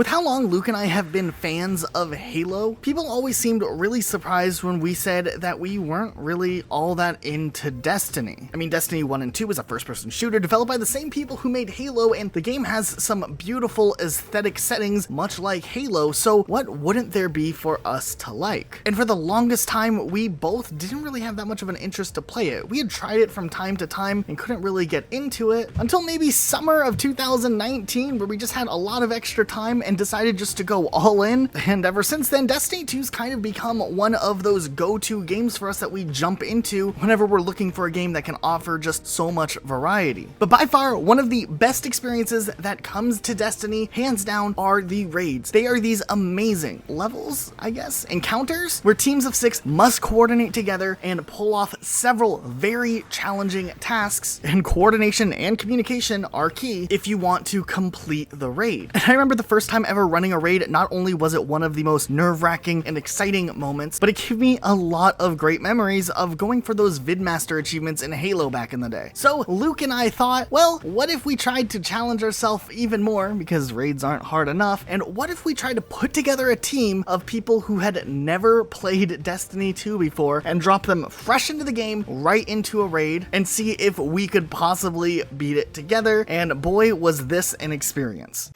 With how long Luke and I have been fans of Halo, people always seemed really surprised when we said that we weren't really all that into Destiny. I mean, Destiny 1 and 2 is a first-person shooter developed by the same people who made Halo, and the game has some beautiful aesthetic settings, much like Halo, so what wouldn't there be for us to like? And for the longest time, we both didn't really have that much of an interest to play it. We had tried it from time to time and couldn't really get into it until maybe summer of 2019, where we just had a lot of extra time and decided just to go all in. And ever since then, Destiny 2's kind of become one of those go-to games for us that we jump into whenever we're looking for a game that can offer just so much variety. But by far, one of the best experiences that comes to Destiny, hands down, are the raids. They are these amazing levels, I guess, encounters, where teams of 6 must coordinate together and pull off several very challenging tasks, and coordination and communication are key if you want to complete the raid. And I remember the first time ever running a raid, not only was it one of the most nerve-wracking and exciting moments, but it gave me a lot of great memories of going for those Vidmaster achievements in Halo back in the day. So Luke and I thought, well, what if we tried to challenge ourselves even more, because raids aren't hard enough, and what if we tried to put together a team of people who had never played Destiny 2 before and drop them fresh into the game, right into a raid, and see if we could possibly beat it together, and boy was this an experience.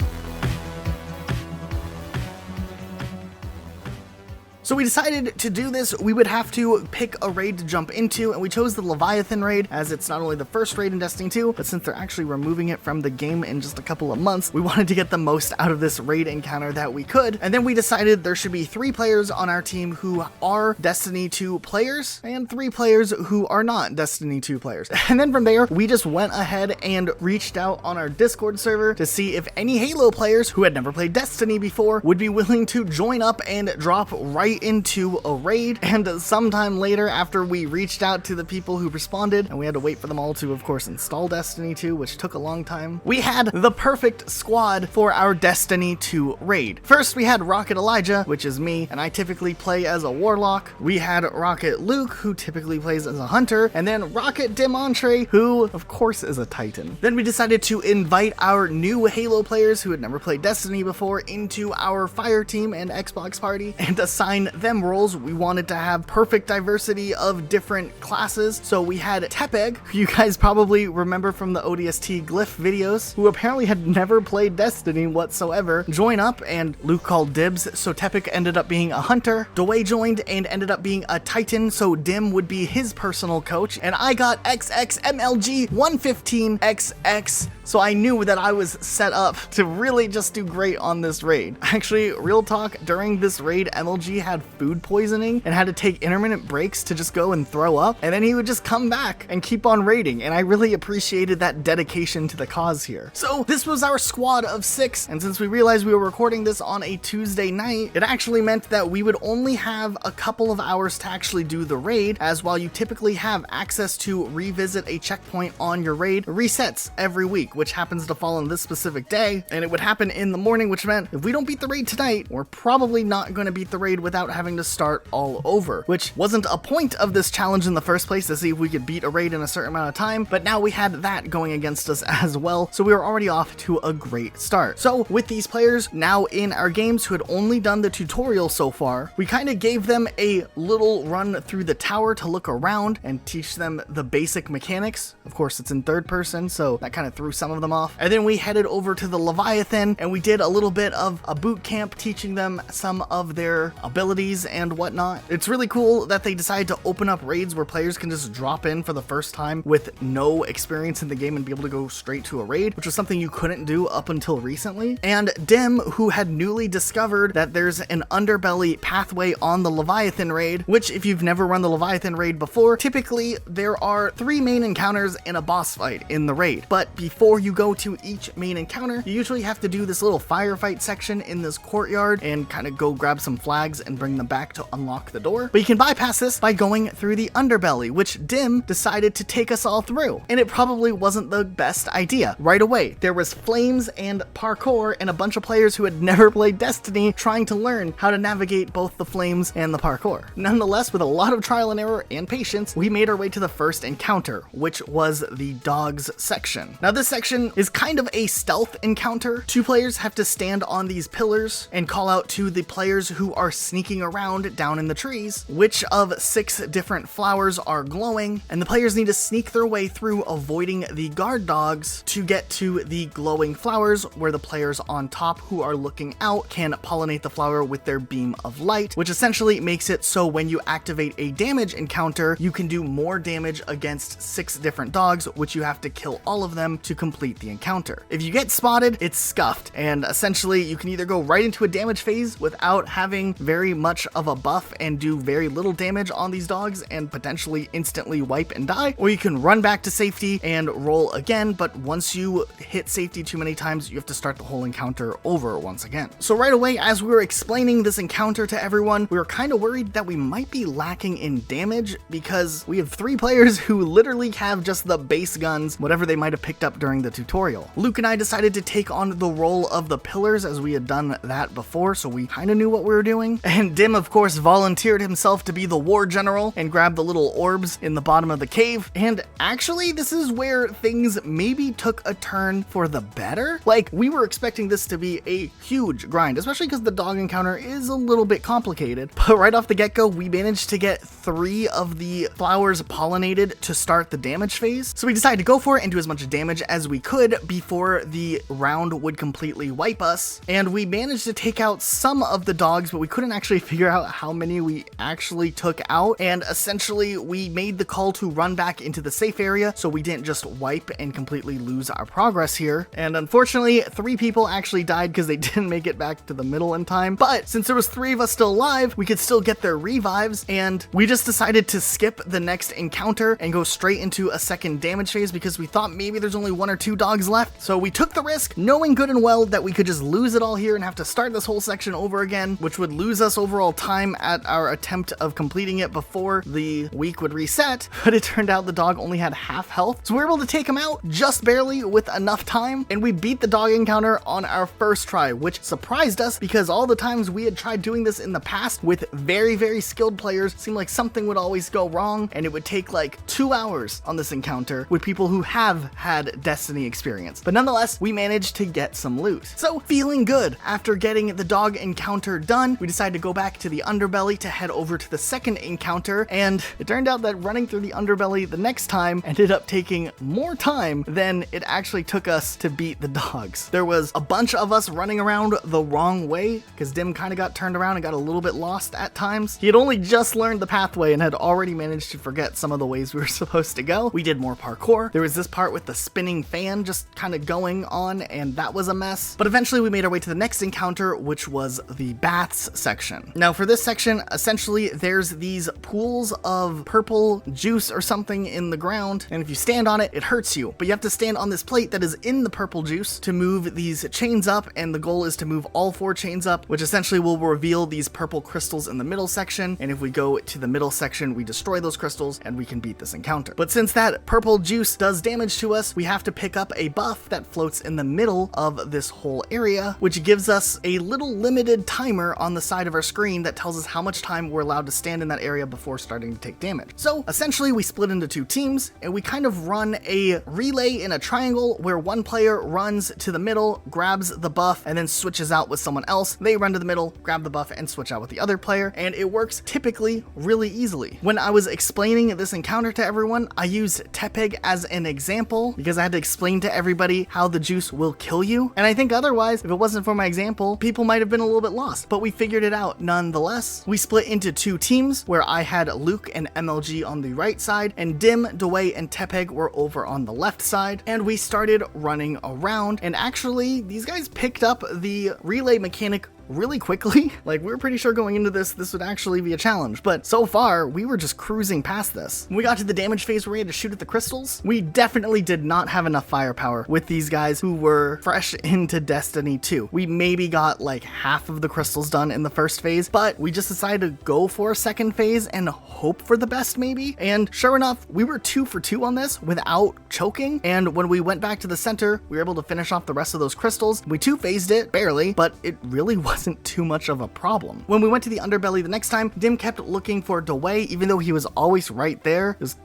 So we decided to do this, we would have to pick a raid to jump into, and we chose the Leviathan raid, as it's not only the first raid in Destiny 2, but since they're actually removing it from the game in just a couple of months, we wanted to get the most out of this raid encounter that we could. And then we decided there should be 3 players on our team who are Destiny 2 players, and 3 players who are not Destiny 2 players. And then from there, we just went ahead and reached out on our Discord server to see if any Halo players who had never played Destiny before would be willing to join up and drop right into a raid. And sometime later, after we reached out to the people who responded, and we had to wait for them all to, of course, install Destiny 2, which took a long time, we had the perfect squad for our Destiny 2 raid. First, we had Rocket Elijah, which is me, and I typically play as a warlock. We had Rocket Luke, who typically plays as a hunter, and then Rocket Demontre, who, of course, is a titan. Then we decided to invite our new Halo players who had never played Destiny before into our Fire Team and Xbox party and assign them roles. We wanted to have perfect diversity of different classes, so we had Tepeg, who you guys probably remember from the ODST Glyph videos, who apparently had never played Destiny whatsoever, join up, and Luke called dibs, so Tepeg ended up being a hunter. Dwayne joined and ended up being a titan, so Dim would be his personal coach, and I got XXMLG 115XX, so I knew that I was set up to really just do great on this raid. Actually, real talk, during this raid, MLG had food poisoning and had to take intermittent breaks to just go and throw up, and then he would just come back and keep on raiding, and I really appreciated that dedication to the cause here. So this was our squad of 6, and since we realized we were recording this on a Tuesday night, it actually meant that we would only have a couple of hours to actually do the raid, as while you typically have access to revisit a checkpoint on your raid, it resets every week, which happens to fall on this specific day, and it would happen in the morning, which meant if we don't beat the raid tonight, we're probably not going to beat the raid without having to start all over, which wasn't a point of this challenge in the first place, to see if we could beat a raid in a certain amount of time, but now we had that going against us as well, so we were already off to a great start. So with these players now in our games who had only done the tutorial so far, we kind of gave them a little run through the tower to look around and teach them the basic mechanics. Of course, it's in third person, so that kind of threw some of them off. And then we headed over to the Leviathan, and we did a little bit of a boot camp, teaching them some of their abilities and whatnot. It's really cool that they decided to open up raids where players can just drop in for the first time with no experience in the game and be able to go straight to a raid, which was something you couldn't do up until recently. And Dim, who had newly discovered that there's an underbelly pathway on the Leviathan raid, which if you've never run the Leviathan raid before, typically there are 3 main encounters and a boss fight in the raid. But before you go to each main encounter, you usually have to do this little firefight section in this courtyard and kind of go grab some flags and bring them back to unlock the door. But you can bypass this by going through the underbelly, which Dim decided to take us all through. And it probably wasn't the best idea. Right away, there was flames and parkour and a bunch of players who had never played Destiny trying to learn how to navigate both the flames and the parkour. Nonetheless, with a lot of trial and error and patience, we made our way to the first encounter, which was the dogs section. Now this section is kind of a stealth encounter. 2 players have to stand on these pillars and call out to the players who are sneaking around down in the trees which of 6 different flowers are glowing, and the players need to sneak their way through avoiding the guard dogs to get to the glowing flowers where the players on top who are looking out can pollinate the flower with their beam of light, which essentially makes it so when you activate a damage encounter, you can do more damage against 6 different dogs, which you have to kill all of them to complete the encounter. If you get spotted, it's scuffed, and essentially you can either go right into a damage phase without having very much of a buff and do very little damage on these dogs and potentially instantly wipe and die, or you can run back to safety and roll again, but once you hit safety too many times, you have to start the whole encounter over once again. So right away, as we were explaining this encounter to everyone, we were kind of worried that we might be lacking in damage because we have 3 players who literally have just the base guns, whatever they might have picked up during the tutorial. Luke and I decided to take on the role of the pillars as we had done that before, so we kind of knew what we were doing. And Dim, of course, volunteered himself to be the war general and grab the little orbs in the bottom of the cave. And actually, this is where things maybe took a turn for the better. Like, we were expecting this to be a huge grind, especially because the dog encounter is a little bit complicated. But right off the get-go, we managed to get 3 of the flowers pollinated to start the damage phase. So we decided to go for it and do as much damage as we could before the round would completely wipe us. And we managed to take out some of the dogs, but we couldn't actually figure out how many we actually took out. And essentially, we made the call to run back into the safe area so we didn't just wipe and completely lose our progress here. And unfortunately, 3 people actually died because they didn't make it back to the middle in time. But since there was 3 of us still alive, we could still get their revives, and we just decided to skip the next encounter and go straight into a second damage phase because we thought maybe there's only 1 or 2 dogs left. So we took the risk, knowing good and well that we could just lose it all here and have to start this whole section over again, which would lose us overall time at our attempt of completing it before the week would reset. But it turned out the dog only had half health, so we were able to take him out just barely with enough time, and we beat the dog encounter on our first try, which surprised us because all the times we had tried doing this in the past with very, very skilled players, seemed like something would always go wrong, and it would take like 2 hours on this encounter with people who have had Destiny experience. But nonetheless, we managed to get some loot. So feeling good after getting the dog encounter done, we decided to go back to the underbelly to head over to the second encounter, and it turned out that running through the underbelly the next time ended up taking more time than it actually took us to beat the dogs. There was a bunch of us running around the wrong way because Dim kind of got turned around and got a little bit lost at times. He had only just learned the pathway and had already managed to forget some of the ways we were supposed to go. We did more parkour. There was this part with the spinning fan just kind of going on, and that was a mess. But eventually we made our way to the next encounter, which was the baths section. Now for this section, essentially there's these pools of purple juice or something in the ground, and if you stand on it, it hurts you. But you have to stand on this plate that is in the purple juice to move these chains up, and the goal is to move all 4 chains up, which essentially will reveal these purple crystals in the middle section. And if we go to the middle section, we destroy those crystals and we can beat this encounter. But since that purple juice does damage to us, we have to pick up a buff that floats in the middle of this whole area, which gives us a little limited timer on the side of our screen that tells us how much time we're allowed to stand in that area before starting to take damage. So essentially we split into 2 teams and we kind of run a relay in a triangle where one player runs to the middle, grabs the buff, and then switches out with someone else. They run to the middle, grab the buff, and switch out with the other player, and it works typically really easily. When I was explaining this encounter to everyone, I used Tepeg as an example because I had to explain to everybody how the juice will kill you, and I think otherwise, if it wasn't for my example, people might have been a little bit lost, but we figured it out nonetheless. We split into 2 teams where I had Luke and MLG on the right side, and Dim, Dway, and Tepeg were over on the left side, and we started running around, and actually, these guys picked up the relay mechanic really quickly. Like, we were pretty sure going into this would actually be a challenge, but so far we were just cruising past this. When we got to the damage phase where we had to shoot at the crystals, we definitely did not have enough firepower with these guys who were fresh into Destiny 2. We maybe got like half of the crystals done in the first phase, but we just decided to go for a second phase and hope for the best maybe. And sure enough, we were 2 for 2 on this without choking. And when we went back to the center, we were able to finish off the rest of those crystals. We 2-phased it, barely, but it really wasn't too much of a problem. When we went to the underbelly the next time, Dim kept looking for Dwayne, even though he was always right there. It was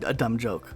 a dumb joke.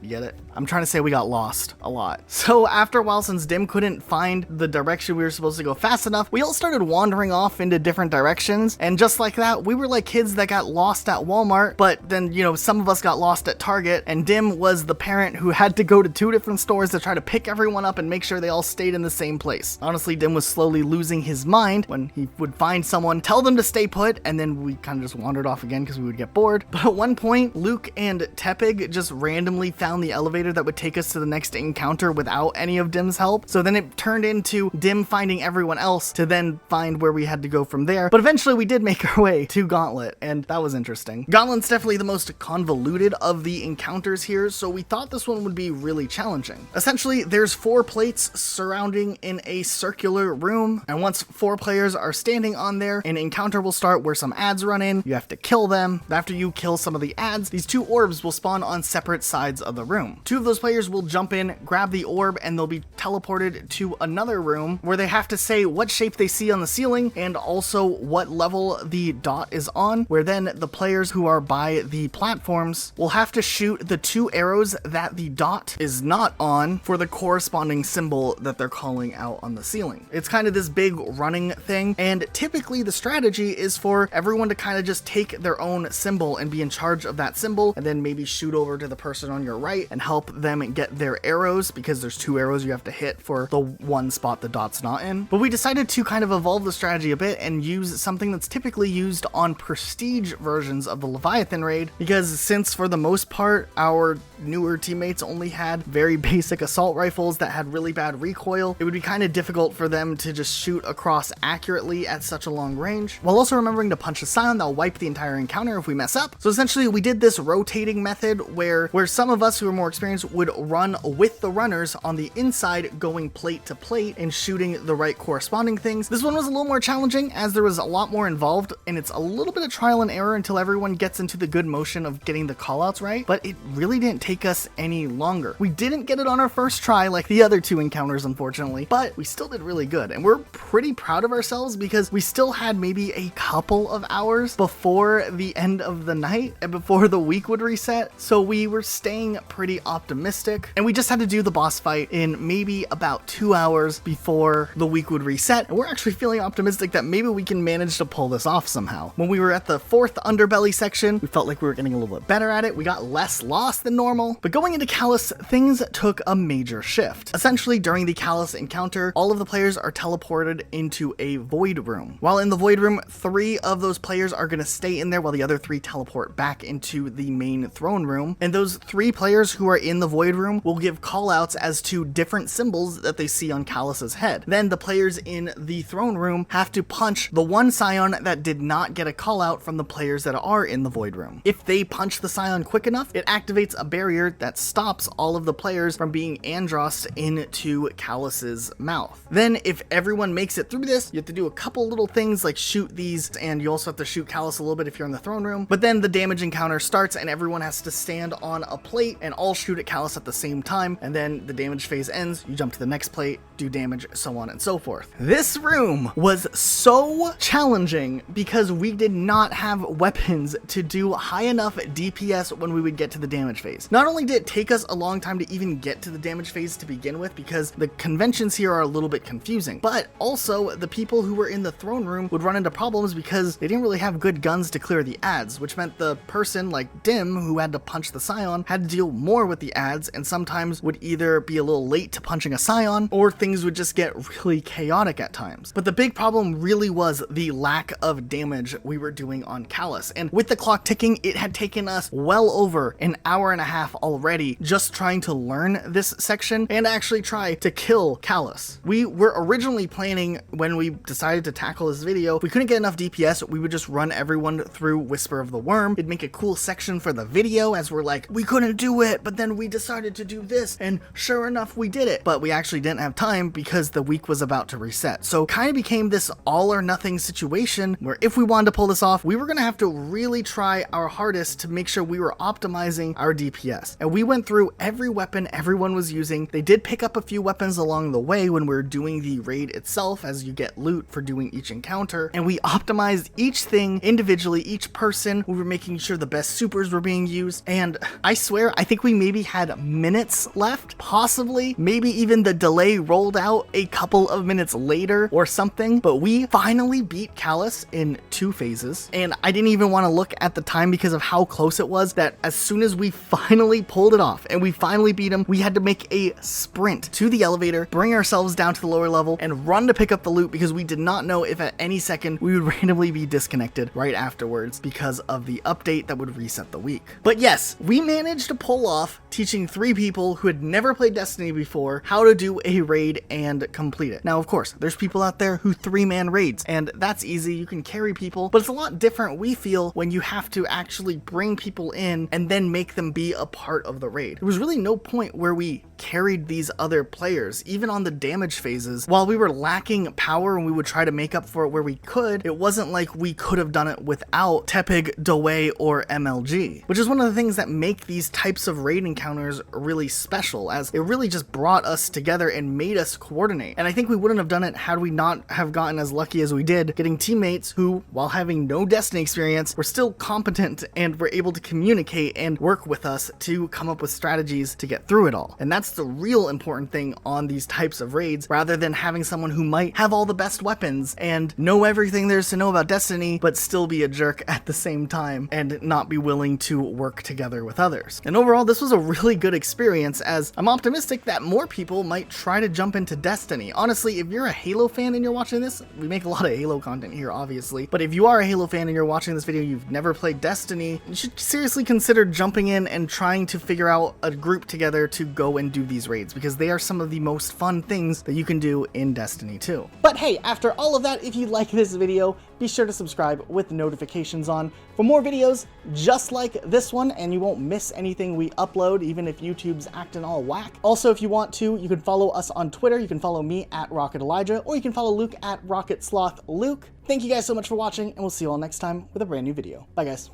You get it? I'm trying to say we got lost a lot. So after a while, since Dim couldn't find the direction we were supposed to go fast enough, we all started wandering off into different directions. And just like that, we were like kids that got lost at Walmart, but then, you know, some of us got lost at Target, and Dim was the parent who had to go to 2 different stores to try to pick everyone up and make sure they all stayed in the same place. Honestly, Dim was slowly losing his mind when he would find someone, tell them to stay put, and then we kind of just wandered off again because we would get bored. But at one point, Luke and Tepig just randomly found the elevator that would take us to the next encounter without any of Dim's help. So then it turned into Dim finding everyone else to then find where we had to go from there. But eventually we did make our way to Gauntlet, and that was interesting. Gauntlet's definitely the most convoluted of the encounters here, so we thought this one would be really challenging. Essentially, there's 4 plates surrounding in a circular room, and once 4 players are standing on there, an encounter will start where some ads run in. You have to kill them. After you kill some of the ads, these 2 orbs will spawn on separate sides of the room. 2 of those players will jump in, grab the orb, and they'll be teleported to another room where they have to say what shape they see on the ceiling and also what level the dot is on, where then the players who are by the platforms will have to shoot the 2 arrows that the dot is not on for the corresponding symbol that they're calling out on the ceiling. It's kind of this big running thing, and typically the strategy is for everyone to kind of just take their own symbol and be in charge of that symbol, and then maybe shoot over to the person on your right and help them get their arrows, because there's 2 arrows you have to hit for the one spot the dot's not in. But we decided to kind of evolve the strategy a bit and use something that's typically used on prestige versions of the Leviathan raid, because since for the most part our newer teammates only had very basic assault rifles that had really bad recoil, it would be kind of difficult for them to just shoot across accurately at such a long range, while also remembering to punch a scion that'll wipe the entire encounter if we mess up. So essentially we did this rotating method where some of us who are more experienced would run with the runners on the inside, going plate to plate and shooting the right corresponding things. This one was a little more challenging as there was a lot more involved, and it's a little bit of trial and error until everyone gets into the good motion of getting the callouts right, but it really didn't take us any longer. We didn't get it on our first try like the other 2 encounters, unfortunately, but we still did really good, and we're pretty proud of ourselves because we still had maybe a couple of hours before the end of the night and before the week would reset, so we were staying pretty optimistic, and we just had to do the boss fight in maybe about 2 hours before the week would reset, and we're actually feeling optimistic that maybe we can manage to pull this off somehow. When we were at the 4th underbelly section, we felt like we were getting a little bit better at it. We got less lost than normal, but going into Kallus, things took a major shift. Essentially, during the Kallus encounter, all of the players are teleported into a void room. While in the void room, 3 of those players are going to stay in there while the other 3 teleport back into the main throne room, and those 3 players who are in the void room will give callouts as to different symbols that they see on Kallus's head. Then the players in the throne room have to punch the one scion that did not get a callout from the players that are in the void room. If they punch the scion quick enough, it activates a barrier that stops all of the players from being Androssed into Kallus's mouth. Then if everyone makes it through this, you have to do a couple little things like shoot these, and you also have to shoot Kallus a little bit if you're in the throne room. But then the damage encounter starts and everyone has to stand on a plate and all shoot at Kallus at the same time, and then the damage phase ends, you jump to the next plate, do damage, so on and so forth. This room was so challenging because we did not have weapons to do high enough DPS when we would get to the damage phase. Not only did it take us a long time to even get to the damage phase to begin with, because the conventions here are a little bit confusing, but also the people who were in the throne room would run into problems because they didn't really have good guns to clear the ads, which meant the person like Dim, who had to punch the scion, had to deal more with the ads, and sometimes would either be a little late to punching a scion, or things would just get really chaotic at times. But the big problem really was the lack of damage we were doing on Kallus, and with the clock ticking, it had taken us well over an hour and a half half already just trying to learn this section and actually try to kill Kallus. We were originally planning, when we decided to tackle this video, if we couldn't get enough DPS, we would just run everyone through Whisper of the Worm. It'd make a cool section for the video as we're like, we couldn't do it, but then we decided to do this, and sure enough, we did it. But we actually didn't have time because the week was about to reset. So kind of became this all or nothing situation where if we wanted to pull this off, we were gonna have to really try our hardest to make sure we were optimizing our DPS. And we went through every weapon everyone was using. They did pick up a few weapons along the way when we were doing the raid itself, as you get loot for doing each encounter. And we optimized each thing individually, each person. We were making sure the best supers were being used. And I swear, I think we maybe had minutes left, possibly, maybe even the delay rolled out a couple of minutes later or something. But we finally beat Kallus in 2 phases. And I didn't even want to look at the time because of how close it was, that as soon as we finally pulled it off and we finally beat him, we had to make a sprint to the elevator, bring ourselves down to the lower level, and run to pick up the loot because we did not know if at any second we would randomly be disconnected right afterwards because of the update that would reset the week. But yes, we managed to pull off teaching 3 people who had never played Destiny before how to do a raid and complete it. Now, of course, there's people out there who 3-man raids, and that's easy. You can carry people, but it's a lot different, we feel, when you have to actually bring people in and then make them be a part of the raid. There was really no point where we carried these other players, even on the damage phases. While we were lacking power and we would try to make up for it where we could, it wasn't like we could have done it without Tepig, Doway, or MLG, which is one of the things that make these types of raid encounters really special, as it really just brought us together and made us coordinate. And I think we wouldn't have done it had we not have gotten as lucky as we did, getting teammates who, while having no Destiny experience, were still competent and were able to communicate and work with us to come up with strategies to get through it all. And that's the real important thing on these types of raids, rather than having someone who might have all the best weapons and know everything there is to know about Destiny, but still be a jerk at the same time and not be willing to work together with others. And overall, this was a really good experience, as I'm optimistic that more people might try to jump into Destiny. Honestly, if you're a Halo fan and you're watching this, we make a lot of Halo content here, obviously, but if you are a Halo fan and you're watching this video, you've never played Destiny, you should seriously consider jumping in and trying to figure out a group together to go and do these raids, because they are some of the most fun things that you can do in Destiny 2. But hey, after all of that, if you like this video, be sure to subscribe with notifications on for more videos just like this one, and you won't miss anything we upload, even if YouTube's acting all whack. Also, if you want to, you can follow us on Twitter. You can follow me at Rocket Elijah, or you can follow Luke at Rocket Sloth Luke. Thank you guys so much for watching, and we'll see you all next time with a brand new video. Bye, guys.